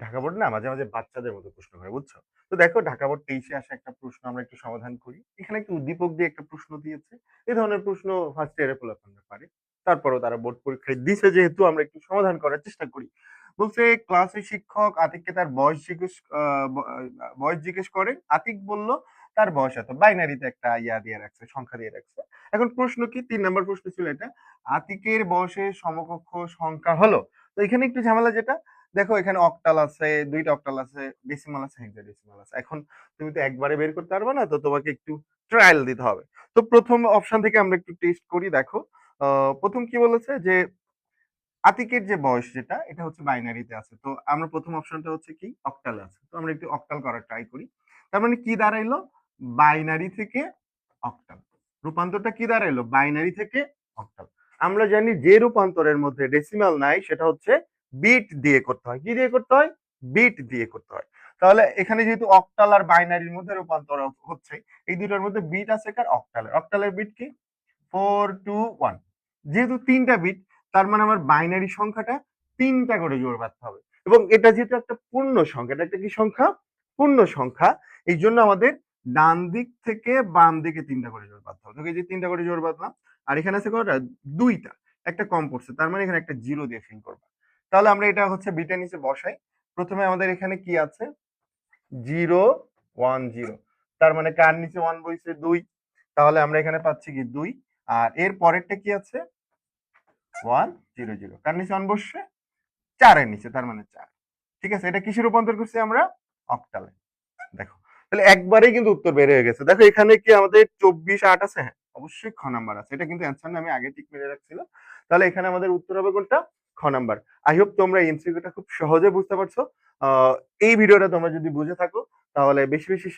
Dhaka board না মাঝে, মাঝে বাচ্চাদের মতো প্রশ্ন করে, বুঝছো? তো দেখো ঢাকা বোর্ড ২৩ এ আসা একটা প্রশ্ন আমরা একটু সমাধান করি। এখানে একটু উদ্দীপক দিয়ে একটা প্রশ্ন দিয়েছে। এ ধরনের প্রশ্ন ফার্স্ট ইয়ারের পোলাপানরা পারে। তারপরেও তারা বোর্ড পরীক্ষায় দিছে যেহেতু আমরা একটু সমাধান করার চেষ্টা করি। বলছে ক্লাসে শিক্ষক আতিককে তার বয়স জিজ্ঞেস করেন। আতিক বলল তার বয়স এত। বাইনারিতে একটা দিয়ে রাখছে, সংখ্যা দিয়ে রাখছে। এখন প্রশ্ন কি ৩ নাম্বার প্রশ্ন ছিল এটা। আতিকের বয়সের সমকক্ষ সংখ্যা হলো। তো এখানে একটু ঝামেলা যেটা দেখো এখানে অক্টাল আছে, ২ টা অক্টাল আছে, ডেসিমাল আছে, হেক্সাডেসিমাল আছে। এখন তুমি তো একবারে বের করতে পারবে না, তো তোমাকে একটু ট্রায়াল দিতে হবে। তো ১ম অপশন থেকে আমরা একটু টেস্ট করি দেখো। ১ম কি বলেছে যে আতিকের যে বয়স যেটা এটা হচ্ছে বাইনারিতে আছে। তো আমরা ১ম অপশনটা হচ্ছে কি অক্টাল আছে। তো আমরা একটু অক্টাল করার ট্রাই করি। তার মানে কি দাঁড়াইলো? বাইনারি থেকে অক্টাল। রূপান্তরটা কি দাঁড়াইলো? বাইনারি থেকে অক্টাল। আমরা জানি যে রূপান্তরের মধ্যে ডেসিমাল নাই সেটা হচ্ছে বিট দিয়ে করতে হয়। কি দিয়ে করতে হয়? বিট দিয়ে করতে হয়। তাহলে এখানে যেহেতু অক্টাল আর বাইনারির মধ্যে রূপান্তর হচ্ছে, এই দুটার মধ্যে বিট আছে কার? অক্টালের। অক্টালের বিট কি? 421। যেহেতু ৩টা বিট তার মানে আমার বাইনারি সংখ্যাটা ৩টা করে জোড় বাঁধতে হবে। এবং এটা যেহেতু একটা পূর্ণ সংখ্যা, এটা একটা কি সংখ্যা? পূর্ণ সংখ্যা। এই জন্য আমাদের ডান দিক থেকে বাম দিকে ৩টা করে জোড় বাঁধতে হবে। তো এই যে ৩টা করে জোড় বাঁধলাম। আর এখানে আছে কয়টা? ২টা। একটা কম পড়ছে। তার মানে এখানে একটা 0 দিয়ে ফিল করবা। তাহলে আমরা এটা হচ্ছে বিটের নিচে বসাই। ১ম এ আমাদের এখানে কি আছে? 0 1 0। তার মানে কার নিচে 1 বইছে? ২। তাহলে আমরা এখানে পাচ্ছি কি ২। আর এর পরেরটা কি আছে? 1 0 0। কার নিচে 1 বসছে? ৪ এর নিচে, তার মানে ৪। ঠিক আছে? এটা কিসে রূপান্তর করছি আমরা? অক্টালে। দেখো। তাহলে একবারেই কিন্তু উত্তর বের হয়ে গেছে। দেখো এখানে কি আমাদের ২৪ ৮ আছে? হ্যাঁ, অবশ্যই খ নাম্বার আছে। এটা কিন্তু অ্যান্সার না, আমি আগে টিক মেরে রাখছিলাম। তাহলে এখানে আমাদের উত্তর হবে কোনটা? খ নাম্বার। আই হোপ তোমরা এই এমসিকিউটা খুব সহজে বুঝতে পারছো। আ এই ভিডিওটা তোমরা যদি বুঝে থাকো তাহলে বেশি, বেশি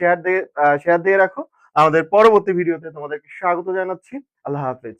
শেয়ার দিয়ে রাখো। আমাদের পরবর্তী ভিডিওতে তোমাদেরকে স্বাগত জানাচ্ছি। আল্লাহ হাফেজ।